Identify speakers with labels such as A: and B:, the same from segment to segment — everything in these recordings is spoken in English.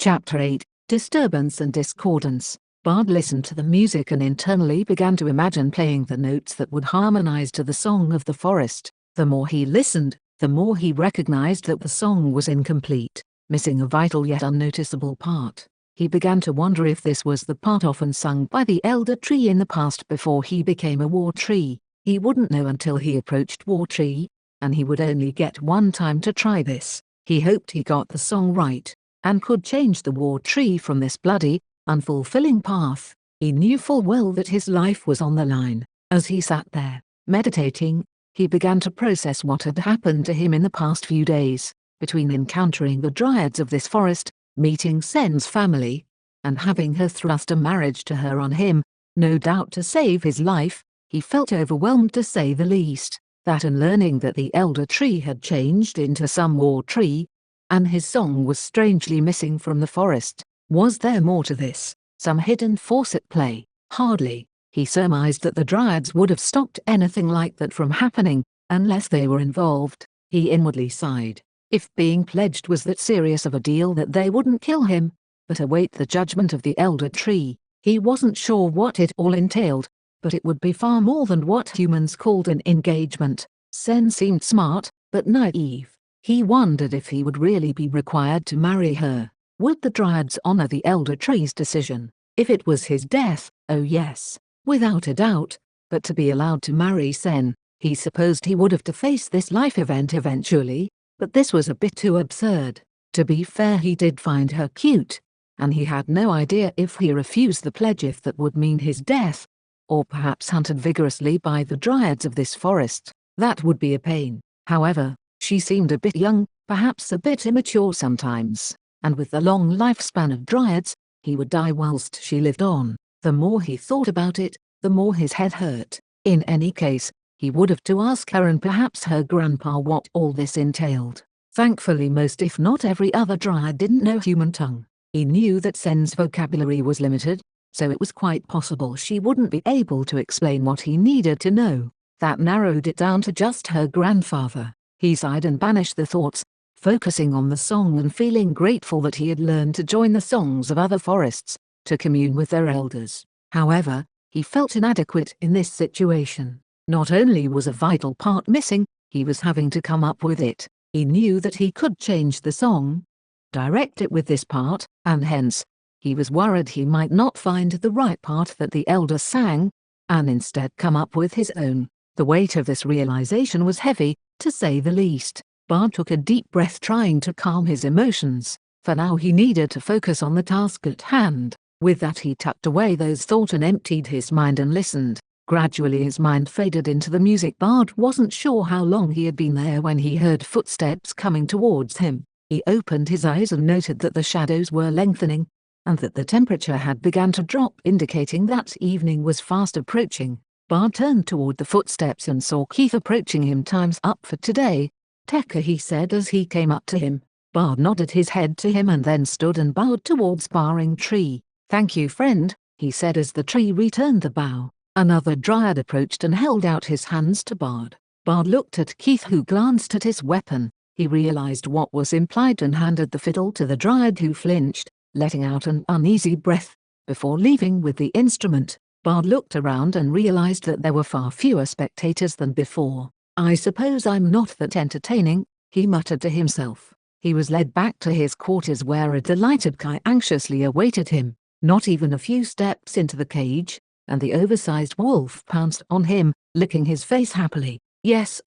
A: Chapter 8, Disturbance and Discordance. Bard listened to the music and internally began to imagine playing the notes that would harmonize to the song of the forest. The more he listened, the more he recognized that the song was incomplete, missing a vital yet unnoticeable part. He began to wonder if this was the part often sung by the elder tree in the past before he became a war tree. He wouldn't know until he approached war tree, and he would only get one time to try this. He hoped he got the song right, and could change the war tree from this bloody, unfulfilling path. He knew full well that his life was on the line. As he sat there, meditating, he began to process what had happened to him in the past few days, between encountering the dryads of this forest, meeting Sen's family, and having her thrust a marriage to her on him, no doubt to save his life. He felt overwhelmed to say the least. That and learning that the elder tree had changed into some war tree, and his song was strangely missing from the forest. Was there more to this? Some hidden force at play? Hardly. He surmised that the dryads would have stopped anything like that from happening, unless they were involved. He inwardly sighed. If being pledged was that serious of a deal that they wouldn't kill him, but await the judgment of the elder tree. He wasn't sure what it all entailed, but it would be far more than what humans called an engagement. Sen seemed smart, but naive. He wondered if he would really be required to marry her. Would the dryads honor the elder tree's decision? If it was his death, oh yes, without a doubt, but to be allowed to marry Sen, he supposed he would have to face this life event eventually, but this was a bit too absurd. To be fair, he did find her cute, and he had no idea if he refused the pledge if that would mean his death, or perhaps hunted vigorously by the dryads of this forest. That would be a pain. However, she seemed a bit young, perhaps a bit immature sometimes, and with the long lifespan of dryads, he would die whilst she lived on. The more he thought about it, the more his head hurt. In any case, he would have to ask her and perhaps her grandpa what all this entailed. Thankfully most if not every other dryad didn't know human tongue. He knew that Sen's vocabulary was limited, so it was quite possible she wouldn't be able to explain what he needed to know. That narrowed it down to just her grandfather. He sighed and banished the thoughts, focusing on the song and feeling grateful that he had learned to join the songs of other forests, to commune with their elders. However, he felt inadequate in this situation. Not only was a vital part missing, he was having to come up with it. He knew that he could change the song, direct it with this part, and hence, he was worried he might not find the right part that the elder sang, and instead come up with his own. The weight of this realization was heavy, to say the least. Bard took a deep breath trying to calm his emotions. For now he needed to focus on the task at hand. With that he tucked away those thoughts and emptied his mind and listened. Gradually his mind faded into the music. Bard wasn't sure how long he had been there when he heard footsteps coming towards him. He opened his eyes and noted that the shadows were lengthening, and that the temperature had begun to drop, indicating that evening was fast approaching. Bard turned toward the footsteps and saw Keith approaching him. "Time's up for today, Tekka," he said as he came up to him. Bard nodded his head to him and then stood and bowed towards sparring tree. "Thank you, friend," he said as the tree returned the bow. Another dryad approached and held out his hands to Bard. Bard looked at Keith, who glanced at his weapon. He realized what was implied and handed the fiddle to the dryad, who flinched, letting out an uneasy breath. Before leaving with the instrument, Bard looked around and realized that there were far fewer spectators than before. "I suppose I'm not that entertaining," he muttered to himself. He was led back to his quarters where a delighted Kai anxiously awaited him. Not even a few steps into the cage, and the oversized wolf pounced on him, licking his face happily. Yes,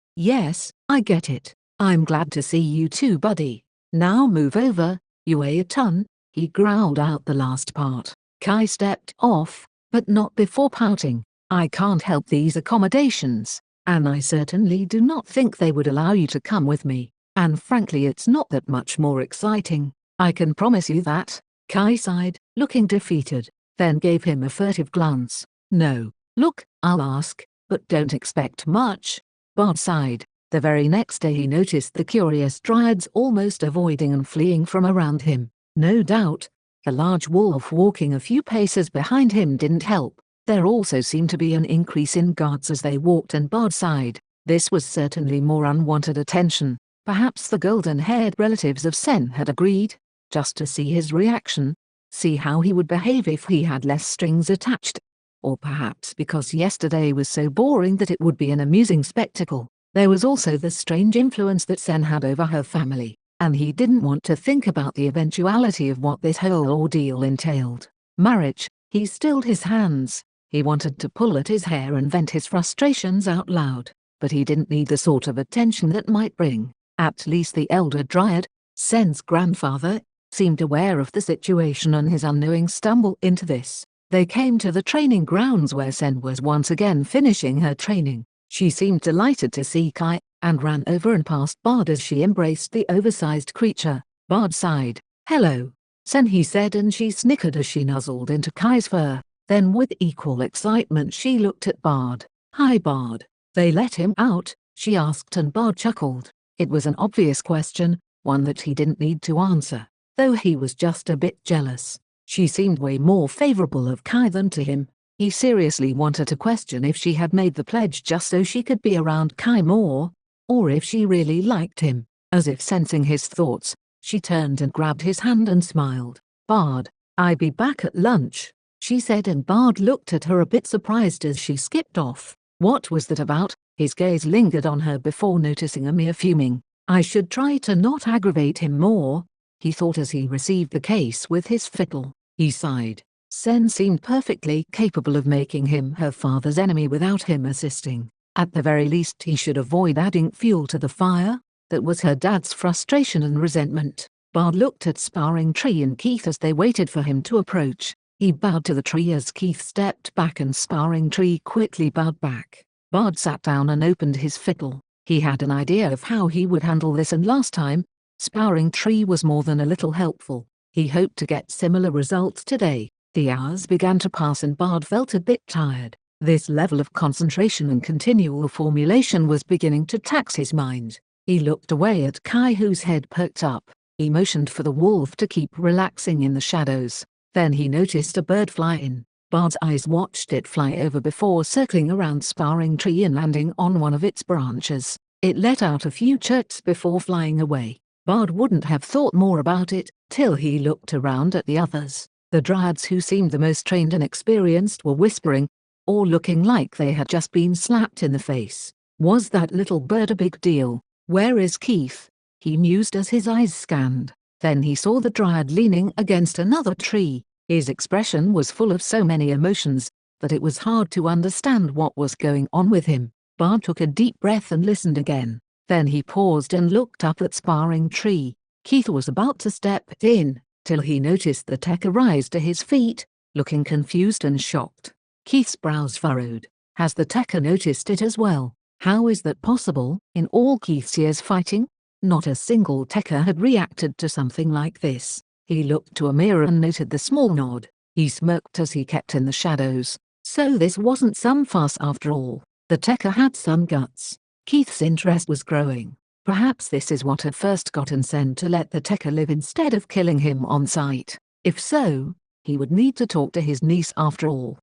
A: I get it. I'm glad to see you too, buddy. Now move over, you weigh a ton," he growled out the last part. Kai stepped off, but not before pouting. "I can't help these accommodations, and I certainly do not think they would allow you to come with me, and frankly it's not that much more exciting. I can promise you that." Kai sighed, looking defeated, then gave him a furtive glance. "No, look, I'll ask, but don't expect much." Bard sighed. The very next day he noticed the curious dryads almost avoiding and fleeing from around him. No doubt, the large wolf walking a few paces behind him didn't help. There also seemed to be an increase in guards as they walked, and Bard sighed. This was certainly more unwanted attention. Perhaps the golden-haired relatives of Sen had agreed. just to see his reaction, see how he would behave if he had less strings attached. Or perhaps because yesterday was so boring that it would be an amusing spectacle. There was also the strange influence that Sen had over her family, and he didn't want to think about the eventuality of what this whole ordeal entailed. Marriage. He stilled his hands. He wanted to pull at his hair and vent his frustrations out loud, but he didn't need the sort of attention that might bring. At least the elder dryad, Sen's grandfather, seemed aware of the situation and his unknowing stumble into this. They came to the training grounds where Sen was once again finishing her training. She seemed delighted to see Kai, and ran over and past Bard as she embraced the oversized creature. Bard sighed. "Hello, Sen," he said, and she snickered as she nuzzled into Kai's fur. Then with equal excitement she looked at Bard. "Hi Bard. They let him out?" she asked, and Bard chuckled. It was an obvious question, one that he didn't need to answer, though he was just a bit jealous. She seemed way more favorable of Kai than to him. He seriously wanted to question if she had made the pledge just so she could be around Kai more, or if she really liked him. As if sensing his thoughts, she turned and grabbed his hand and smiled. "Bard, I'll be back at lunch," she said, and Bard looked at her a bit surprised as she skipped off. What was that about? His gaze lingered on her before noticing Amir fuming. "I should try to not aggravate him more," he thought as he received the case with his fiddle. He sighed. Sen seemed perfectly capable of making him her father's enemy without him assisting. At the very least he should avoid adding fuel to the fire. That was her dad's frustration and resentment. Bard looked at Sparring Tree and Keith as they waited for him to approach. He bowed to the tree as Keith stepped back, and Sparring Tree quickly bowed back. Bard sat down and opened his fiddle. He had an idea of how he would handle this, and last time, Sparring Tree was more than a little helpful. He hoped to get similar results today. The hours began to pass and Bard felt a bit tired. This level of concentration and continual formulation was beginning to tax his mind. He looked away at Kai, whose head perked up. He motioned for the wolf to keep relaxing in the shadows. Then he noticed a bird fly in. Bard's eyes watched it fly over before circling around Sparring Tree and landing on one of its branches. It let out a few chirps before flying away. Bard wouldn't have thought more about it till he looked around at the others. The dryads, who seemed the most trained and experienced, were whispering, or looking like they had just been slapped in the face. Was that little bird a big deal? "Where is Keith?" he mused as his eyes scanned. Then he saw the dryad leaning against another tree. His expression was full of so many emotions that it was hard to understand what was going on with him. Bard took a deep breath and listened again. Then he paused and looked up at Sparring Tree. Keith was about to step in, till he noticed the Tekka rise to his feet, looking confused and shocked. Keith's brows furrowed. Has the Tekka noticed it as well? How is that possible? In all Keith's years fighting, not a single Tekka had reacted to something like this. He looked to Amira and noted the small nod. He smirked as he kept in the shadows. So this wasn't some fuss after all. The Tekka had some guts. Keith's interest was growing. Perhaps this is what had first gotten Sen to let the Tekka live instead of killing him on sight. If so, he would need to talk to his niece after all.